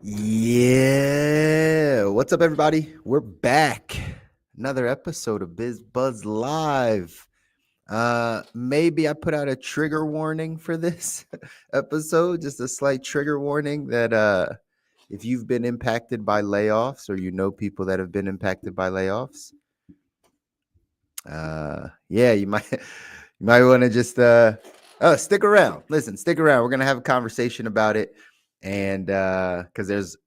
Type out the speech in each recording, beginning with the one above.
Yeah, what's up, everybody? We're back. Another episode of BizBuzz Live. Maybe I put out a trigger warning for this episode, just a slight trigger warning that if you've been impacted by layoffs or you know people that have been impacted by layoffs, yeah, you might you might want to just stick around. Listen, stick around. We're gonna have a conversation about it, and because there's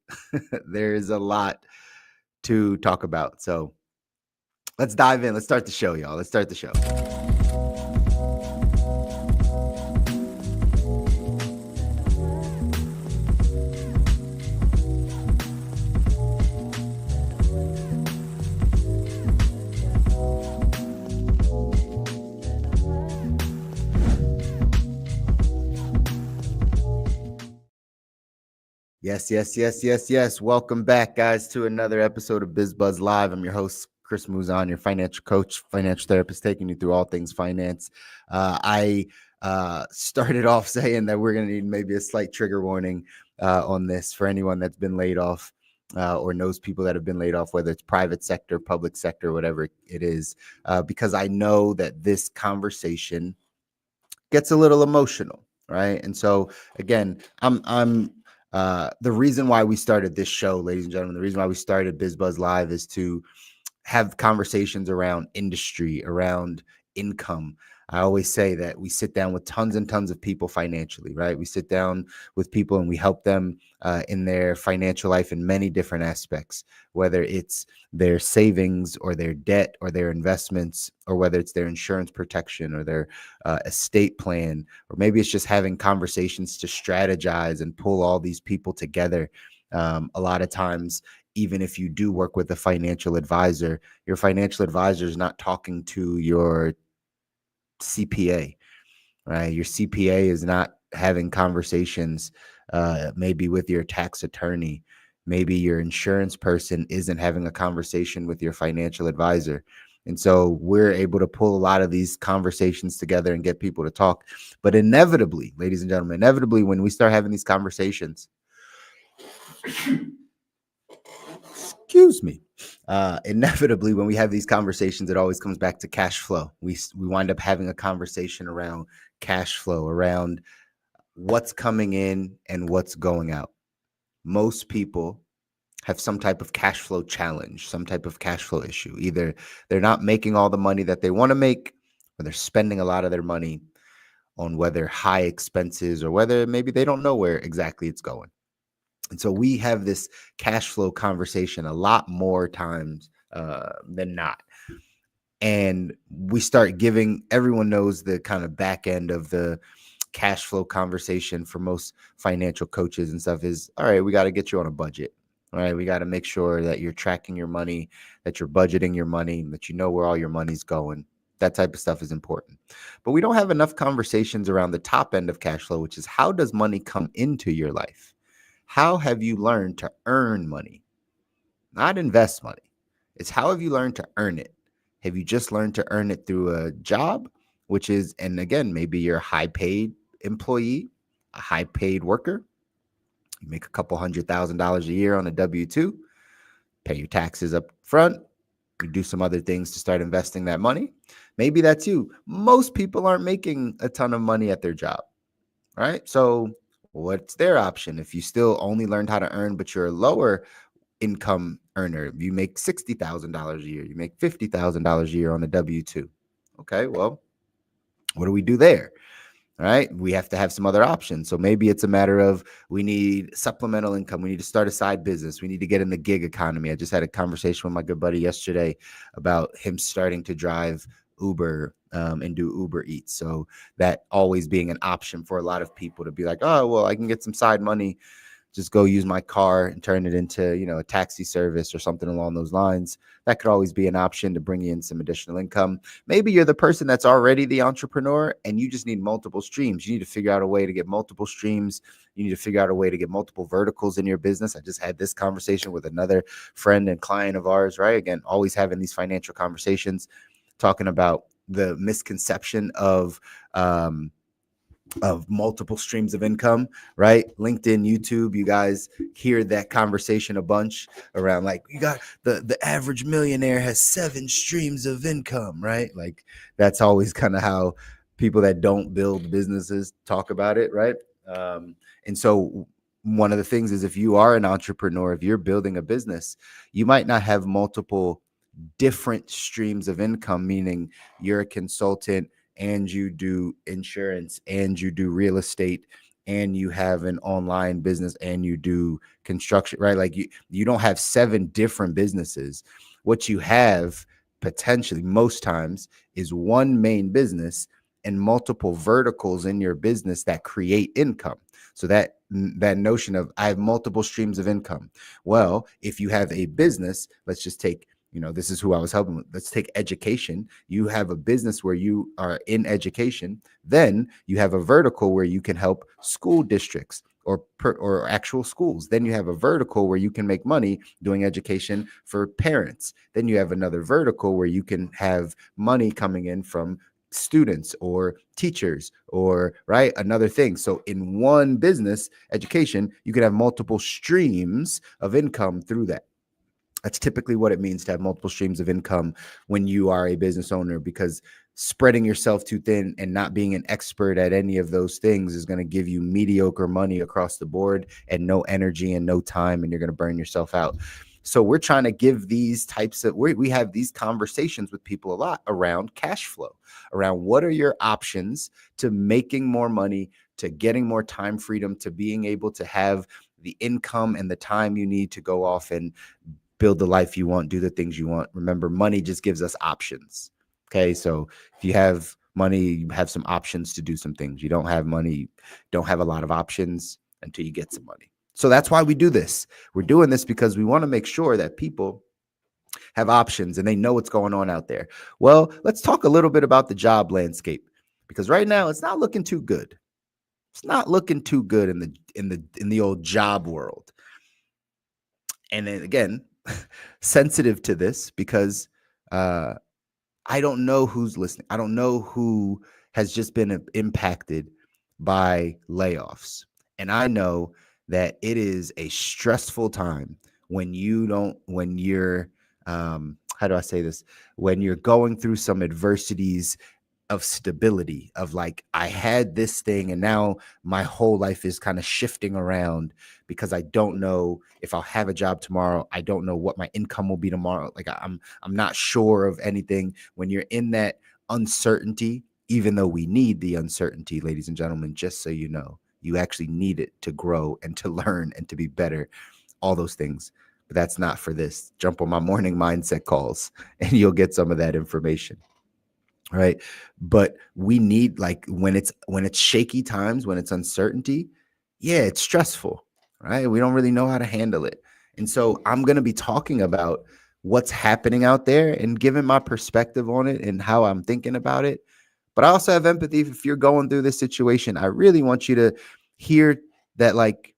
there's a lot to talk about. So let's dive in. Let's start the show, y'all. Let's start the show. Yes. Welcome back, guys, to another episode of BizBuzz Live. I'm your host, Chris Muzan, your financial coach, financial therapist, taking you through all things finance. I started off saying that we're going to need maybe a slight trigger warning on this for anyone that's been laid off or knows people that have been laid off, whether it's private sector, public sector, whatever it is, because I know that this conversation gets a little emotional, right? And so again, I'm the reason why we started this show, ladies and gentlemen, the reason why we started BizBuzz Live is to have conversations around industry, around income. I always say that we sit down with tons and tons of people financially, right? We sit down with people and we help them in their financial life in many different aspects, whether it's their savings or their debt or their investments, or whether it's their insurance protection or their estate plan, or maybe it's just having conversations to strategize and pull all these people together. A lot of times, even if you do work with a financial advisor, your financial advisor is not talking to your CPA, right? Your CPA is not having conversations maybe with your tax attorney. Maybe your insurance person isn't having a conversation with your financial advisor. And so we're able to pull a lot of these conversations together and get people to talk. But inevitably, ladies and gentlemen, when we start having these conversations, excuse me, inevitably when we have these conversations, it always comes back to cash flow. We wind up having a conversation around cash flow, around what's coming in and what's going out. Most people have some type of cash flow challenge, some type of cash flow issue. Either they're not making all the money that they want to make, or they're spending a lot of their money on whether high expenses or whether maybe they don't know where exactly it's going. And so we have this cash flow conversation a lot more times than not. And we start giving, everyone knows the kind of back end of the cash flow conversation for most financial coaches and stuff is, all right, we got to get you on a budget. All right, we got to make sure that you're tracking your money, that you're budgeting your money, that you know where all your money's going. That type of stuff is important. But we don't have enough conversations around the top end of cash flow, which is, how does money come into your life? How have you learned to earn money? Not invest money. It's how have you learned to earn it? Have you just learned to earn it through a job, which is, and again, maybe you're a high paid employee, a high paid worker. You make a couple $100,000 a year on a W-2, pay your taxes up front. You do some other things to start investing that money. Maybe that's you. Most people aren't making a ton of money at their job, right? So what's their option? If you still only learned how to earn, but you're a lower income earner, you make $60,000 a year, you make $50,000 a year on a W-2. Okay, well, what do we do there? All right, we have to have some other options. So maybe it's a matter of, we need supplemental income. We need to start a side business. We need to get in the gig economy. I just had a conversation with my good buddy yesterday about him starting to drive Uber and do Uber Eats. So that always being an option for a lot of people to be like, oh, well, I can get some side money, just go use my car and turn it into, a taxi service or something along those lines. That could always be an option to bring in some additional income. Maybe you're the person that's already the entrepreneur and you just need multiple streams. You need to figure out a way to get multiple streams. You need to figure out a way to get multiple verticals in your business. I just had this conversation with another friend and client of ours, right? Again, always having these financial conversations, talking about the misconception of of multiple streams of income, right? LinkedIn, YouTube, you guys hear that conversation a bunch around like you got the average millionaire has 7 streams of income, right? Like that's always kind of how people that don't build businesses talk about it, right? And so one of the things is if you are an entrepreneur, if you're building a business, you might not have multiple different streams of income, meaning you're a consultant and you do insurance and you do real estate and you have an online business and you do construction, right? Like you don't have 7 different businesses. What you have potentially most times is one main business and multiple verticals in your business that create income. So that notion of I have multiple streams of income. Well, if you have a business, let's just take, this is who I was helping with. Let's take education. You have a business where you are in education. Then you have a vertical where you can help school districts or actual schools. Then you have a vertical where you can make money doing education for parents. Then you have another vertical where you can have money coming in from students or teachers or right another thing. So in one business, education, you could have multiple streams of income through that. That's typically what it means to have multiple streams of income when you are a business owner, because spreading yourself too thin and not being an expert at any of those things is going to give you mediocre money across the board and no energy and no time, and you're going to burn yourself out. So we're trying to give these types of, we have these conversations with people a lot around cash flow, around what are your options to making more money, to getting more time freedom, to being able to have the income and the time you need to go off and build the life you want, do the things you want. Remember, money just gives us options. Okay. So if you have money, you have some options to do some things. You don't have money, don't have a lot of options until you get some money. So that's why we do this. We're doing this because we want to make sure that people have options and they know what's going on out there. Well, let's talk a little bit about the job landscape, because right now it's not looking too good. It's not looking too good in the old job world. And then again, sensitive to this because I don't know who's listening. I don't know who has just been impacted by layoffs. And I know that it is a stressful time when you're, how do I say this? When you're going through some adversities of stability, of like, I had this thing and now my whole life is kind of shifting around because I don't know if I'll have a job tomorrow. I don't know what my income will be tomorrow. Like I'm not sure of anything. When you're in that uncertainty, even though we need the uncertainty, ladies and gentlemen, just so you know, you actually need it to grow and to learn and to be better, all those things. But that's not for this. Jump on my morning mindset calls and you'll get some of that information. Right. But we need, like, when it's shaky times, when it's uncertainty, yeah, it's stressful, right? We don't really know how to handle it. And so I'm going to be talking about what's happening out there and giving my perspective on it and how I'm thinking about it. But I also have empathy if you're going through this situation. I really want you to hear that, like,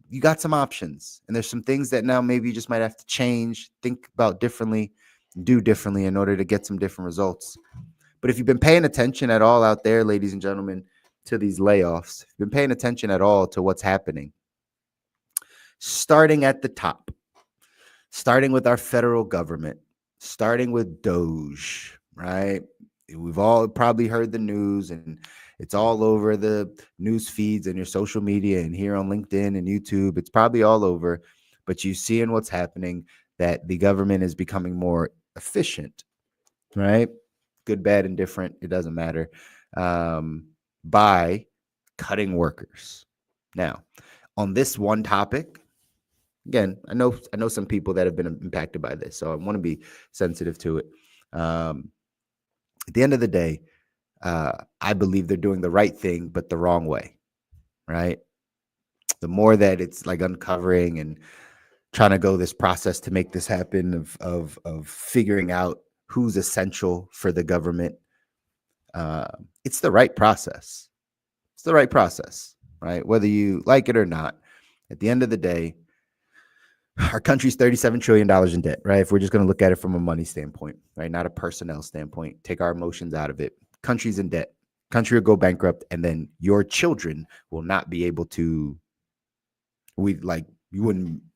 you got some options and there's some things that now maybe you just might have to change, think about differently, do differently in order to get some different results. But if you've been paying attention at all out there, ladies and gentlemen, to these layoffs, if you've been paying attention at all to what's happening, starting at the top, starting with our federal government, starting with Doge, right? We've all probably heard the news and it's all over the news feeds and your social media and here on LinkedIn and YouTube. It's probably all over, but you seeing what's happening, that the government is becoming more efficient, right? Good, bad, and different, it doesn't matter, by cutting workers. Now, on this one topic, again, I know some people that have been impacted by this, so I want to be sensitive to it. At the end of the day, I believe they're doing the right thing, but the wrong way, right? The more that it's like uncovering and trying to go this process to make this happen of figuring out who's essential for the government, it's the right process. It's the right process, right? Whether you like it or not, at the end of the day, our country's $37 trillion in debt, right? If we're just going to look at it from a money standpoint, right? Not a personnel standpoint, take our emotions out of it. Country's in debt. Country will go bankrupt, and then your children will not be able to.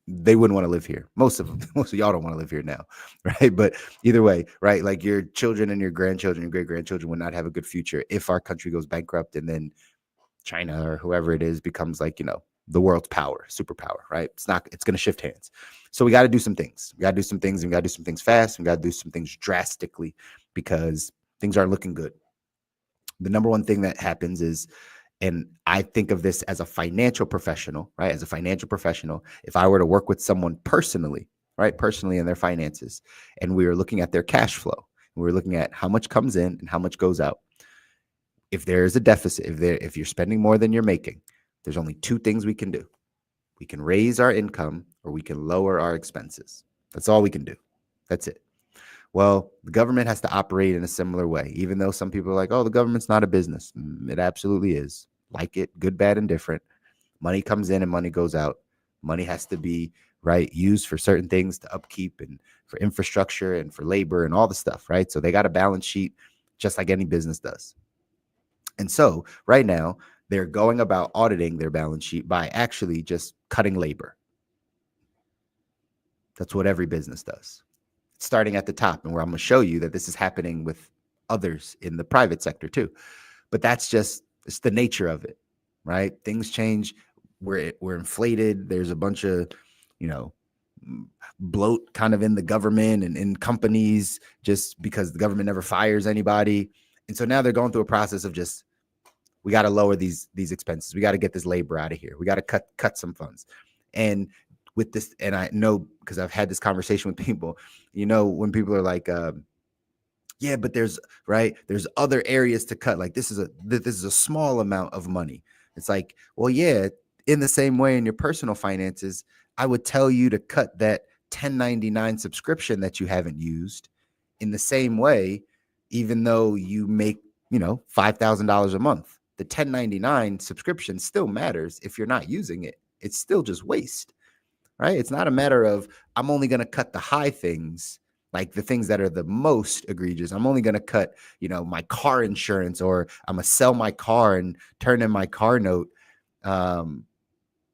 They wouldn't want to live here. Most of y'all don't want to live here now, right? But either way, right? Like your children and your grandchildren and great grandchildren would not have a good future if our country goes bankrupt, and then China or whoever it is becomes like, the world's superpower, right? It's going to shift hands. So we got to do some things. We got to do some things, and we got to do some things fast. We got to do some things drastically because things aren't looking good. The number one thing that happens is, and I think of this as a financial professional, right? As a financial professional, if I were to work with someone personally, right? Personally in their finances, and we were looking at their cash flow, we were looking at how much comes in and how much goes out. If there is a deficit, if you're spending more than you're making, there's only two things we can do. We can raise our income or we can lower our expenses. That's all we can do. That's it. Well, the government has to operate in a similar way, even though some people are like, oh, the government's not a business. It absolutely is. Like it, good, bad, and different. Money comes in and money goes out. Money has to be, right, used for certain things, to upkeep and for infrastructure and for labor and all the stuff, right? So they got a balance sheet just like any business does. And so right now, they're going about auditing their balance sheet by actually just cutting labor. That's what every business does. Starting at the top, and where I'm going to show you that this is happening with others in the private sector too. But it's the nature of it, right? Things change. We're inflated. There's a bunch of, bloat kind of in the government and in companies just because the government never fires anybody. And so now they're going through a process of just, we got to lower these expenses. We got to get this labor out of here. We got to cut some funds. And with this, and I know because I've had this conversation with people, when people are like, yeah, but there's other areas to cut. Like this is a small amount of money. It's like, well, yeah, in the same way in your personal finances, I would tell you to cut that 1099 subscription that you haven't used. In the same way, even though you make, $5,000 a month, the 1099 subscription still matters if you're not using it. It's still just waste, right? It's not a matter of I'm only going to cut the high things, like the things that are the most egregious. I'm only going to cut, my car insurance, or I'm going to sell my car and turn in my car note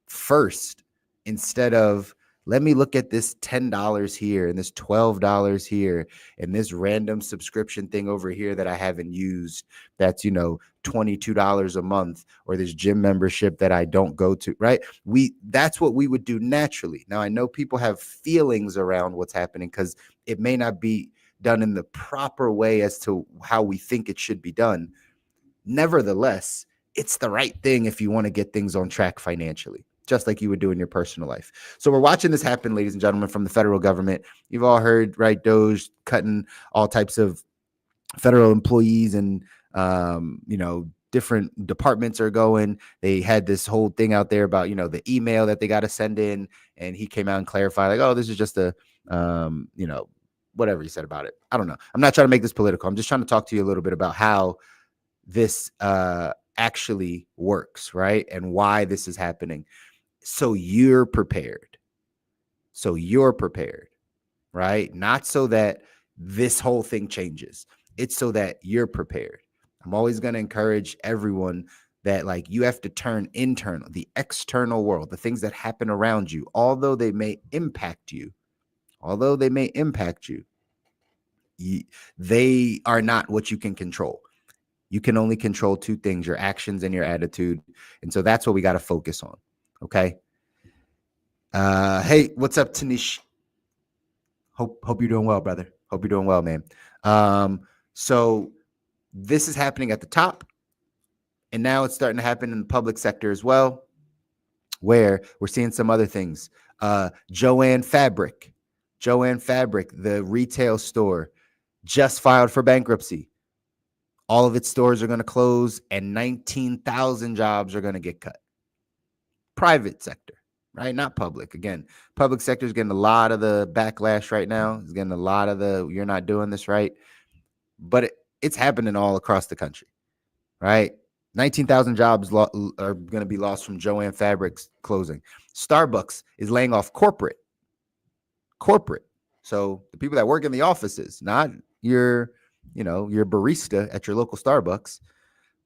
first, instead of let me look at this $10 here and this $12 here and this random subscription thing over here that I haven't used. That's, $22 a month, or this gym membership that I don't go to, right? That's what we would do naturally. Now, I know people have feelings around what's happening because it may not be done in the proper way as to how we think it should be done. Nevertheless, it's the right thing if you want to get things on track financially, just like you would do in your personal life. So we're watching this happen, ladies and gentlemen, from the federal government. You've all heard, right? DOGE cutting all types of federal employees, and, different departments are going. They had this whole thing out there about, the email that they got to send in. And he came out and clarified, like, oh, this is just a, whatever he said about it. I don't know. I'm not trying to make this political. I'm just trying to talk to you a little bit about how this actually works, right? And why this is happening. So you're prepared. Right? Not so that this whole thing changes. It's so that you're prepared. I'm always going to encourage everyone that, like, you have to turn internal, the external world, the things that happen around you, although they may impact you, they are not what you can control. You can only control two things: your actions and your attitude. And so that's what we got to focus on. Okay. Hey, what's up, Tanish? Hope you're doing well, brother. Hope you're doing well, man. So this is happening at the top, and now it's starting to happen in the public sector as well, where we're seeing some other things. Joann Fabric, the retail store, just filed for bankruptcy. All of its stores are going to close, and 19,000 jobs are going to get cut. Private sector, right? Not public. Again, public sector is getting a lot of the backlash right now. It's getting a lot of the, you're not doing this right. But it's happening all across the country, right? 19,000 jobs are going to be lost from Joann Fabric's closing. Starbucks is laying off corporate. So the people that work in the offices, not your barista at your local Starbucks,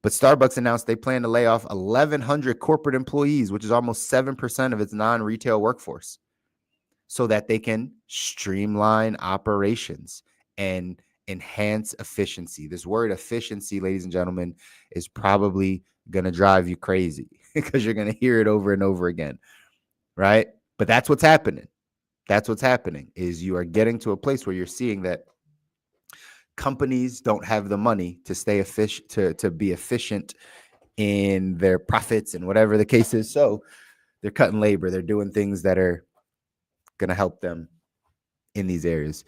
But Starbucks announced they plan to lay off 1,100 corporate employees, which is almost 7% of its non-retail workforce, so that they can streamline operations and enhance efficiency. This word efficiency, ladies and gentlemen, is probably going to drive you crazy because you're going to hear it over and over again, right? But that's what's happening. That's what's happening is you are getting to a place where you're seeing that companies don't have the money to stay efficient, to be efficient in their profits and whatever the case is. So they're cutting labor. They're doing things that are going to help them in these areas.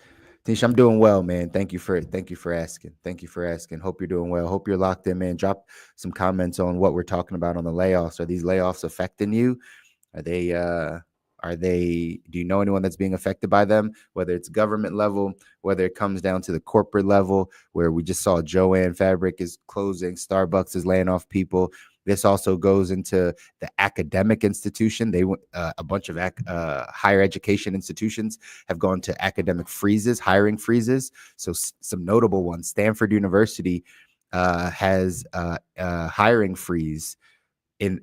Tish, I'm doing well, man. Thank you for asking. Thank you for asking. Hope you're doing well. Hope you're locked in, man. Drop some comments on what we're talking about on the layoffs. Are these layoffs affecting you? Are they, do you know anyone that's being affected by them? Whether it's government level, whether it comes down to the corporate level, where we just saw Joann Fabric is closing, Starbucks is laying off people. This also goes into the academic institution. A bunch of higher education institutions have gone to academic freezes, hiring freezes. So some notable ones, Stanford University has a hiring freeze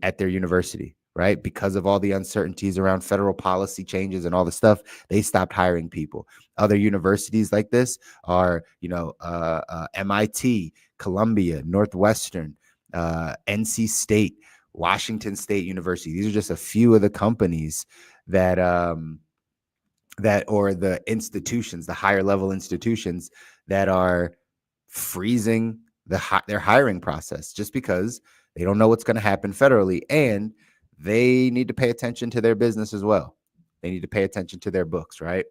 at their university, right? Because of all the uncertainties around federal policy changes and all the stuff, they stopped hiring people. Other universities like this are, MIT, Columbia, Northwestern, NC State, Washington State University. These are just a few of the companies that or the institutions, the higher level institutions that are freezing their hiring process just because they don't know what's going to happen federally, and they need to pay attention to their business as well. They need to pay attention to their books, right?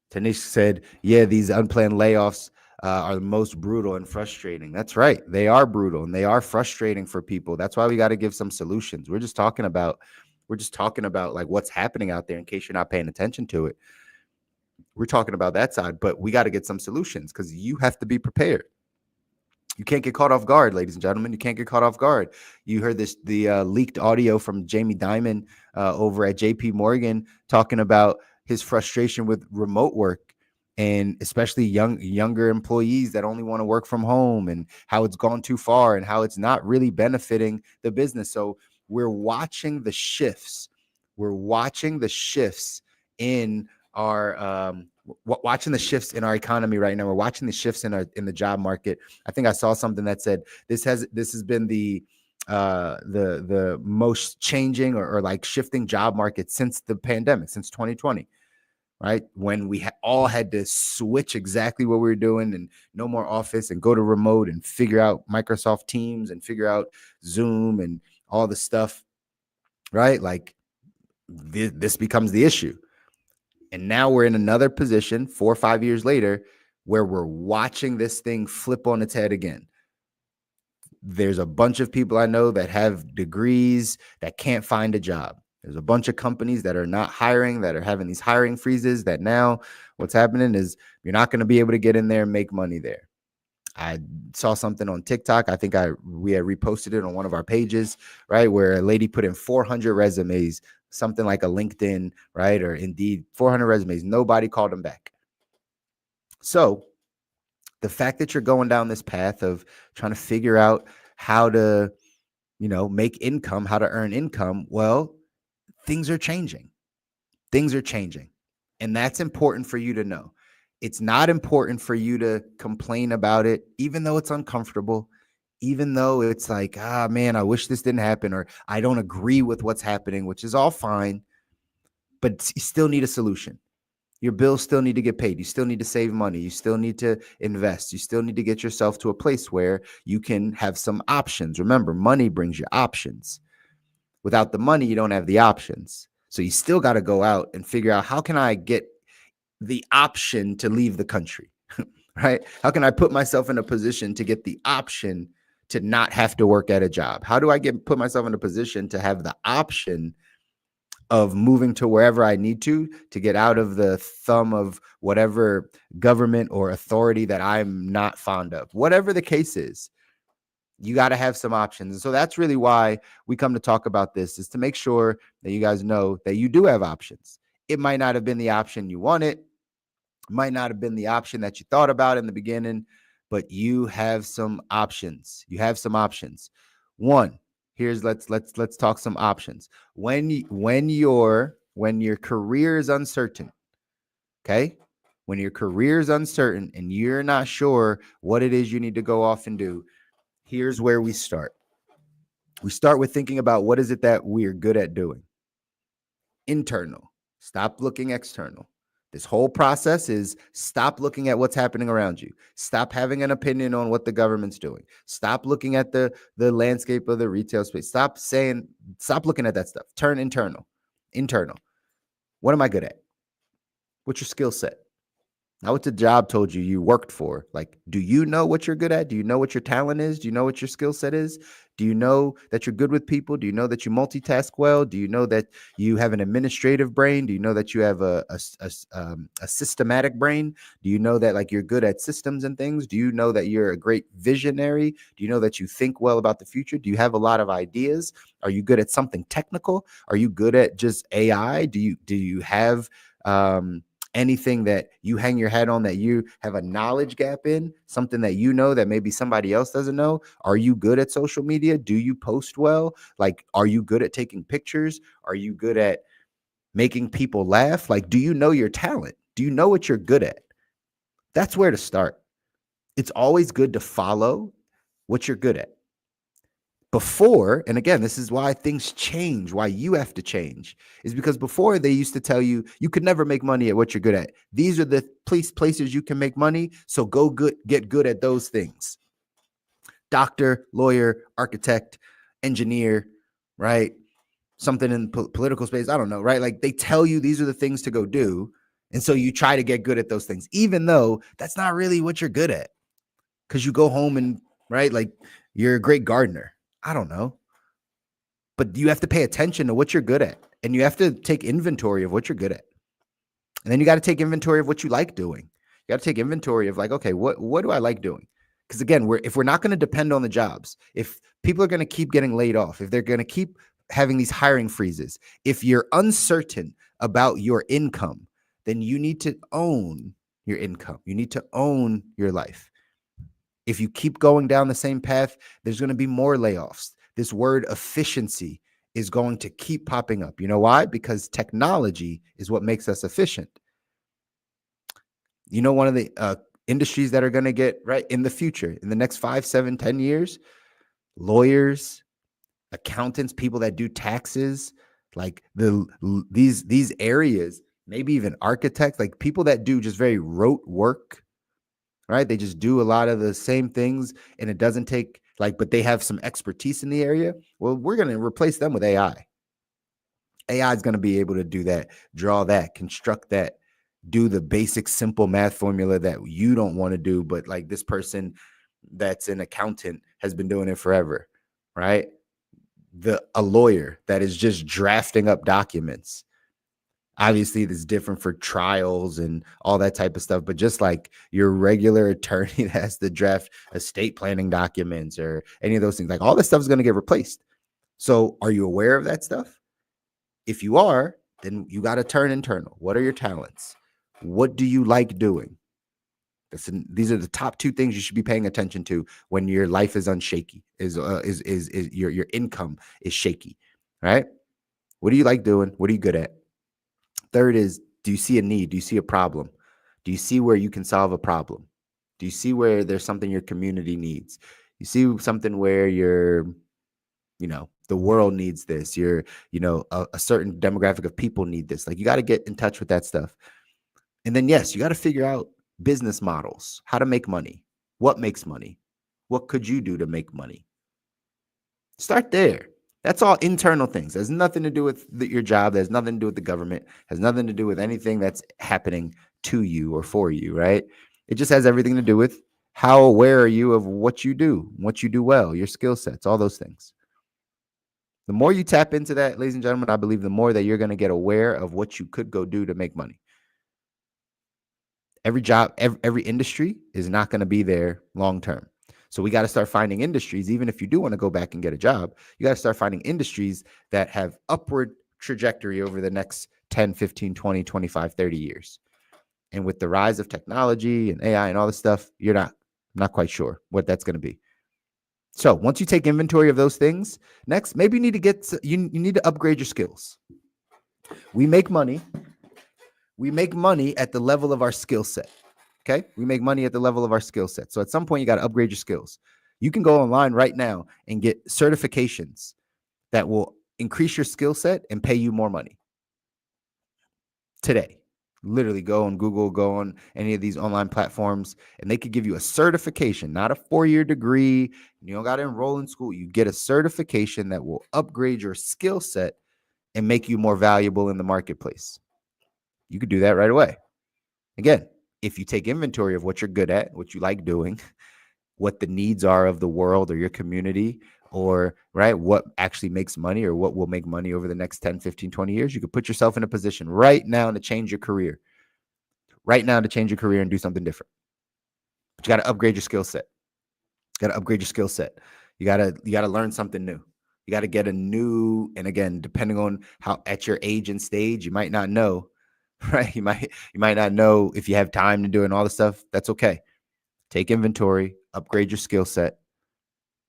Tanish said, yeah, these unplanned layoffs are the most brutal and frustrating. That's right. They are brutal and they are frustrating for people. That's why we got to give some solutions. We're just talking about like what's happening out there in case you're not paying attention to it. We're talking about that side, but we got to get some solutions because you have to be prepared. You can't get caught off guard, ladies and gentlemen. You can't get caught off guard. You heard the leaked audio from Jamie Dimon over at JPMorgan talking about his frustration with remote work, and especially younger employees that only want to work from home, and how it's gone too far and how it's not really benefiting the business. So we're watching the shifts. We're watching the shifts in our watching the shifts in our economy right now. We're watching the shifts in the job market. I think I saw something that said this has been the most changing or like shifting job market since the pandemic, since 2020, right? When we all had to switch exactly what we were doing and no more office and go to remote and figure out Microsoft Teams and figure out Zoom and all the stuff, right? Like this becomes the issue. And now we're in another position 4 or 5 years later where we're watching this thing flip on its head again. There's a bunch of people I know that have degrees that can't find a job. There's a bunch of companies that are not hiring, that are having these hiring freezes, that now what's happening is you're not going to be able to get in there and make money there. I saw something on TikTok. I think we had reposted it on one of our pages, right? Where a lady put in 400 resumes, something like a LinkedIn, right? Or Indeed, 400 resumes. Nobody called them back. So the fact that you're going down this path of trying to figure out how to, make income, how to earn income, well, things are changing. Things are changing. And that's important for you to know. It's not important for you to complain about it, even though it's uncomfortable, even though it's like, man, I wish this didn't happen, or I don't agree with what's happening, which is all fine, but you still need a solution. Your bills still need to get paid. You still need to save money. You still need to invest. You still need to get yourself to a place where you can have some options. Remember, money brings you options. Without the money, you don't have the options. So you still got to go out and figure out, how can I get the option to leave the country, right? How can I put myself in a position to get the option to not have to work at a job? How do I put myself in a position to have the option of moving to wherever I need to get out of the thumb of whatever government or authority that I'm not fond of? Whatever the case is, you got to have some options. And so that's really why we come to talk about this, is to make sure that you guys know that you do have options. It might not have been the option you wanted, might not have been the option that you thought about in the beginning, but you have some options. You have some options. One, let's talk some options. When your career is uncertain, okay? When your career is uncertain and you're not sure what it is you need to go off and do, here's where we start. We start with thinking about what is it that we're good at doing. Internal. Stop looking external. This whole process is stop looking at what's happening around you. Stop having an opinion on what the government's doing. Stop looking at the landscape of the retail space. Stop looking at that stuff. Turn internal. Internal. What am I good at? What's your skill set? Not what the job told you worked for. Like, do you know what you're good at? Do you know what your talent is? Do you know what your skill set is? Do you know that you're good with people? Do you know that you multitask well? Do you know that you have an administrative brain? Do you know that you have a systematic brain? Do you know that like you're good at systems and things? Do you know that you're a great visionary? Do you know that you think well about the future? Do you have a lot of ideas? Are you good at something technical? Are you good at just AI? Do you have anything that you hang your hat on that you have a knowledge gap in, something that you know that maybe somebody else doesn't know? Are you good at social media? Do you post well? Like, are you good at taking pictures? Are you good at making people laugh? Like, do you know your talent? Do you know what you're good at? That's where to start. It's always good to follow what you're good at. Before, and again, this is why things change, why you have to change, is because before they used to tell you you could never make money at what you're good at. These are the places you can make money, so go get good at those things. Doctor, lawyer, architect, engineer, right? Something in political space, I don't know, right? Like they tell you these are the things to go do, and so you try to get good at those things, even though that's not really what you're good at. Because you go home and, right, like you're a great gardener. I don't know. But you have to pay attention to what you're good at. And you have to take inventory of what you're good at. And then you got to take inventory of what you like doing. You got to take inventory of like, okay, what do I like doing? Because again, if we're not going to depend on the jobs, if people are going to keep getting laid off, if they're going to keep having these hiring freezes, if you're uncertain about your income, then you need to own your income. You need to own your life. If you keep going down the same path, there's going to be more layoffs. This word efficiency is going to keep popping up. You know why? Because technology is what makes us efficient. You know, one of the industries that are going to get right in the future, in the next 5, 7, 10 years, lawyers, accountants, people that do taxes, like these areas, maybe even architects, like people that do just very rote work. Right? They just do a lot of the same things and it doesn't take but they have some expertise in the area. Well, we're going to replace them with AI. AI is going to be able to do that, draw that, construct that, do the basic simple math formula that you don't want to do, but like this person that's an accountant has been doing it forever, right? A lawyer that is just drafting up documents. Obviously, it's different for trials and all that type of stuff, but just like your regular attorney that has to draft estate planning documents or any of those things, like all this stuff is going to get replaced. So are you aware of that stuff? If you are, then you got to turn internal. What are your talents? What do you like doing? These are the top 2 things you should be paying attention to when your life is unshaky, is your income is shaky, right? What do you like doing? What are you good at? Third is, do you see a need? Do you see a problem? Do you see where you can solve a problem? Do you see where there's something your community needs? You see something where the world needs this. A certain demographic of people need this. Like you got to get in touch with that stuff. And then, yes, you got to figure out business models, how to make money, what makes money, what could you do to make money? Start there. That's all internal things. There's nothing to do with your job. There's nothing to do with the government. Has nothing to do with anything that's happening to you or for you, right? It just has everything to do with how aware are you of what you do well, your skill sets, all those things. The more you tap into that, ladies and gentlemen, I believe the more that you're going to get aware of what you could go do to make money. Every job, every industry is not going to be there long term. So we got to start finding industries, even if you do want to go back and get a job, you got to start finding industries that have upward trajectory over the next 10, 15, 20, 25, 30 years. And with the rise of technology and AI and all this stuff, you're not Not quite sure what that's going to be. So once you take inventory of those things, next, maybe you need to you need to upgrade your skills. We make money at the level of our skill set. Okay. We make money at the level of our skill set. So at some point, you got to upgrade your skills. You can go online right now and get certifications that will increase your skill set and pay you more money today. Literally go on Google, go on any of these online platforms, and they could give you a certification, not a 4-year degree. You don't got to enroll in school. You get a certification that will upgrade your skill set and make you more valuable in the marketplace. You could do that right away. Again, if you take inventory of what you're good at, what you like doing, what the needs are of the world or your community, or right, what actually makes money or what will make money over the next 10, 15, 20 years, you could put yourself in a position right now to change your career, and do something different. But you got to upgrade your skill set. You got to learn something new. You got to get a new, and again, depending on how at your age and stage, you might not know, right? You might not know if you have time to do it and all this stuff. That's okay. Take inventory, upgrade your skill set.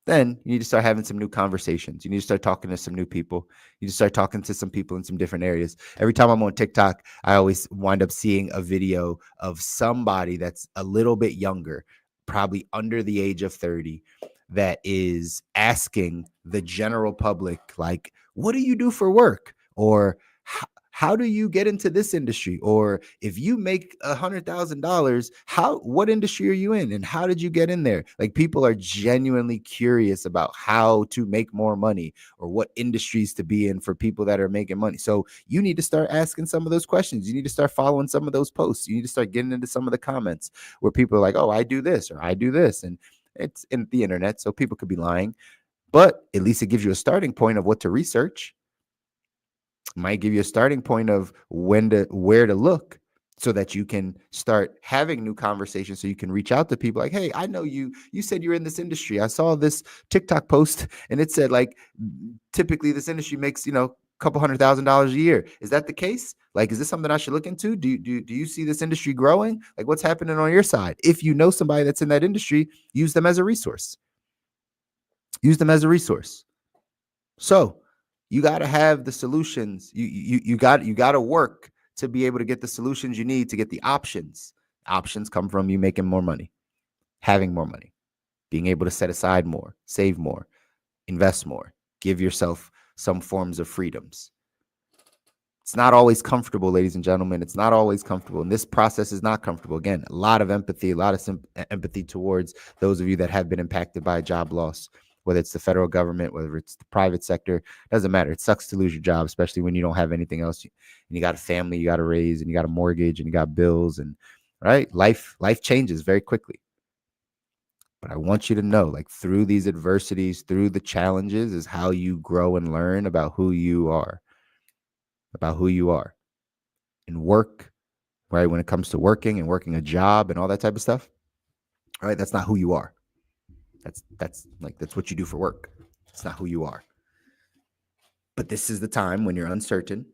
Then you need to start having some new conversations. You need to start talking to some new people. You need to start talking to some people in some different areas. Every time I'm on TikTok, I always wind up seeing a video of somebody that's a little bit younger, probably under the age of 30, that is asking the general public, like, what do you do for work? Or how do you get into this industry? Or if you make $100,000, what industry are you in? And how did you get in there? Like, people are genuinely curious about how to make more money or what industries to be in for people that are making money. So you need to start asking some of those questions. You need to start following some of those posts. You need to start getting into some of the comments where people are like, oh, I do this or I do this. And it's in the internet, so people could be lying, but at least it gives you a starting point of what to research. Might give you a starting point of where to look so that you can start having new conversations, so you can reach out to people like, hey, I know you said you're in this industry. I saw this TikTok post and it said, like, typically this industry makes, a couple $100,000 a year. Is that the case? Like, is this something I should look into? Do you see this industry growing? Like, what's happening on your side? If you know somebody that's in that industry, use them as a resource. So you got to have the solutions. You got to work to be able to get the solutions you need to get the options. Options come from you making more money, having more money, being able to set aside more, save more, invest more, give yourself some forms of freedoms. It's not always comfortable, ladies and gentlemen. It's not always comfortable. And this process is not comfortable. Again, a lot of empathy towards those of you that have been impacted by a job loss. Whether it's the federal government, whether it's the private sector, doesn't matter. It sucks to lose your job, especially when you don't have anything else. And you got a family you got to raise, and you got a mortgage, and you got bills, and right, life changes very quickly. But I want you to know, like, through these adversities, through the challenges, is how you grow and learn about who you are, and work. Right, when it comes to working and working a job and all that type of stuff, all right, that's not who you are. That's what you do for work. It's not who you are. But this is the time when you're uncertain,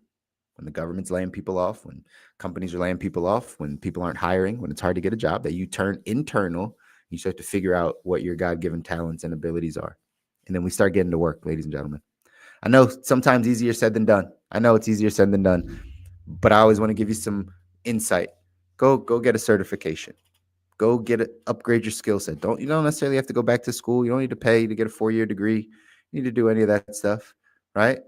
when the government's laying people off, when companies are laying people off, when people aren't hiring, when it's hard to get a job, that you turn internal. You start to figure out what your God-given talents and abilities are. And then we start getting to work, ladies and gentlemen. I know sometimes easier said than done. But I always want to give you some insight. Go get a certification. Go upgrade your skill set. You don't necessarily have to go back to school. You don't need to pay to get a 4-year degree. You need to do any of that stuff, right?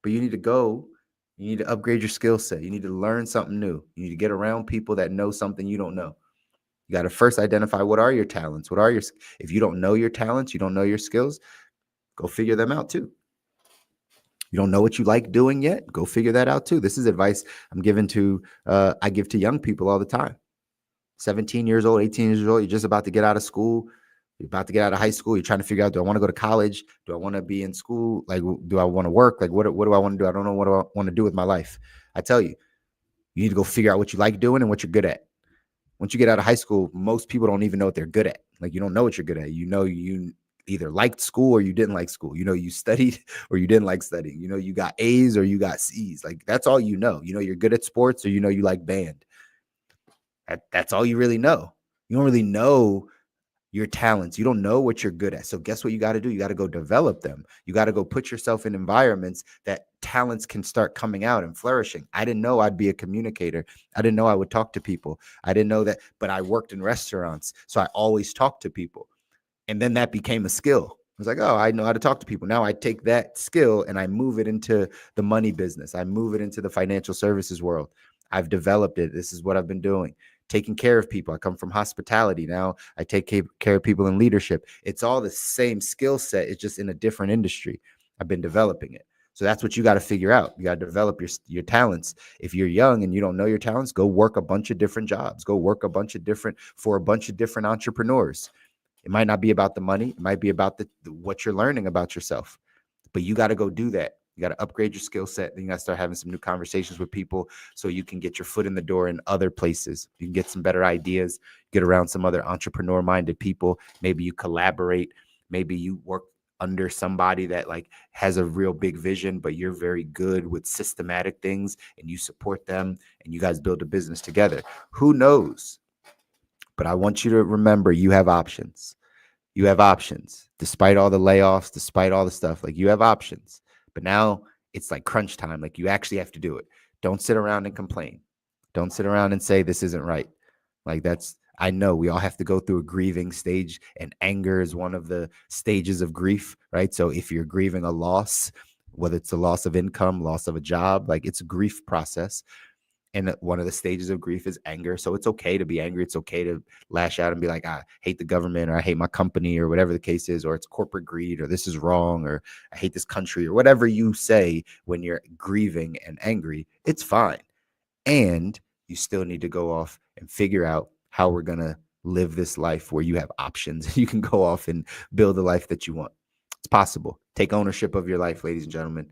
But you need to upgrade your skill set. You need to learn something new. You need to get around people that know something you don't know. You got to first identify, what are your talents? If you don't know your talents, you don't know your skills, go figure them out too. You don't know what you like doing yet, go figure that out too. This is advice I give to young people all the time. 17 years old, 18 years old, you're just about to get out of school. You're about to get out of high school. You're trying to figure out, do I want to go to college? Do I want to be in school? Like, do I want to work? Like, what do I want to do? I don't know what I want to do with my life. I tell you, you need to go figure out what you like doing and what you're good at. Once you get out of high school, most people don't even know what they're good at. Like, you don't know what you're good at. You either liked school or you didn't like school. You studied or you didn't like studying. You got A's or you got C's. Like, that's all you know. You're good at sports, or you like band. That's all you really know. You don't really know. your talents. You don't know what you're good at. So guess what you got to do? You got to go develop them. You got to go put yourself in environments that talents can start coming out and flourishing. I didn't know I'd be a communicator. I didn't know I would talk to people. I didn't know that, but I worked in restaurants. So I always talked to people. And then that became a skill. I was like, oh, I know how to talk to people. Now I take that skill and I move it into the money business. I move it into the financial services world. I've developed it. This is what I've been doing. Taking care of people. I come from hospitality. Now I take care of people in leadership. It's all the same skill set. It's just in a different industry. I've been developing it. So that's what you got to figure out. You got to develop your talents. If you're young and you don't know your talents, go work a bunch of different jobs. Go work for a bunch of different entrepreneurs. It might not be about the money. It might be about what you're learning about yourself. But you got to go do that. You got to upgrade your skill set. Then you got to start having some new conversations with people so you can get your foot in the door in other places. You can get some better ideas, get around some other entrepreneur-minded people. Maybe you collaborate. Maybe you work under somebody that like has a real big vision, but you're very good with systematic things and you support them and you guys build a business together. Who knows? But I want you to remember you have options. You have options. Despite all the layoffs, despite all the stuff, like you have options. But now it's like crunch time. Like you actually have to do it. Don't sit around and complain. Don't sit around and say this isn't right. Like I know we all have to go through a grieving stage, and anger is one of the stages of grief, right? So if you're grieving a loss, whether it's a loss of income, loss of a job, like it's a grief process. And one of the stages of grief is anger. So it's okay to be angry. It's okay to lash out and be like, I hate the government, or I hate my company, or whatever the case is, or it's corporate greed, or this is wrong, or I hate this country, or whatever you say when you're grieving and angry. It's fine. And you still need to go off and figure out how we're going to live this life where you have options. You can go off and build the life that you want. It's possible. Take ownership of your life, ladies and gentlemen.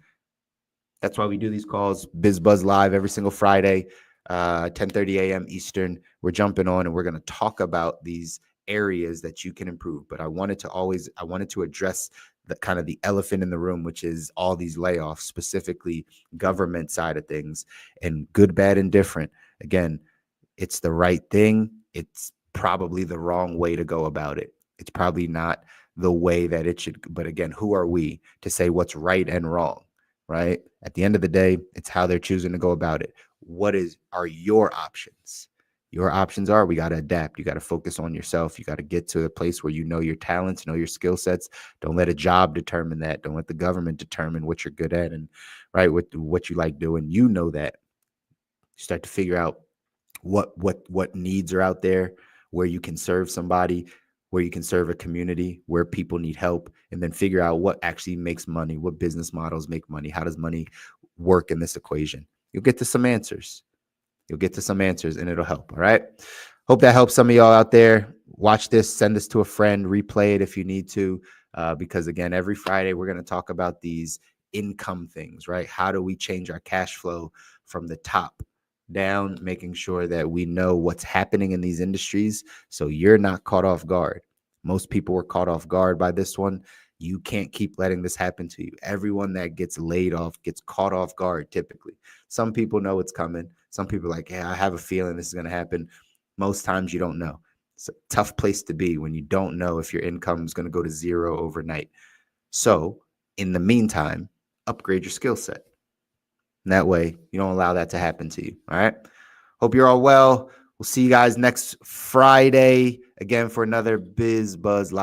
That's why we do these calls, BizBuzz Live every single Friday, 10:30 a.m. Eastern. We're jumping on and we're going to talk about these areas that you can improve. But I wanted to address the kind of the elephant in the room, which is all these layoffs, specifically government side of things, and good, bad, and different. Again, it's the right thing. It's probably the wrong way to go about it. It's probably not the way that it should. But again, who are we to say what's right and wrong? Right? At the end of the day, it's how they're choosing to go about it. Are your options? Your options are, we got to adapt. You got to focus on yourself. You got to get to a place where you know your talents, know your skill sets. Don't let a job determine that. Don't let the government determine what you're good at and right what you like doing. You know that. You start to figure out what needs are out there, where you can serve somebody, where you can serve a community, where people need help, and then figure out what actually makes money, what business models make money, how does money work in this equation. You'll get to some answers. And it'll help. All right. Hope that helps some of y'all out there. Watch this, send this to a friend, replay it if you need to, because again, every Friday we're going to talk about these income things, right? How do we change our cash flow from the top down, making sure that we know what's happening in these industries so you're not caught off guard. Most people were caught off guard by this one. You can't keep letting this happen to you. Everyone that gets laid off gets caught off guard typically. Some people know it's coming. Some people are like, yeah, I have a feeling this is going to happen. Most times you don't know. It's a tough place to be when you don't know if your income is going to go to zero overnight. So in the meantime, upgrade your skill set. And that way, you don't allow that to happen to you. All right. Hope you're all well. We'll see you guys next Friday again for another BizBuzz Live.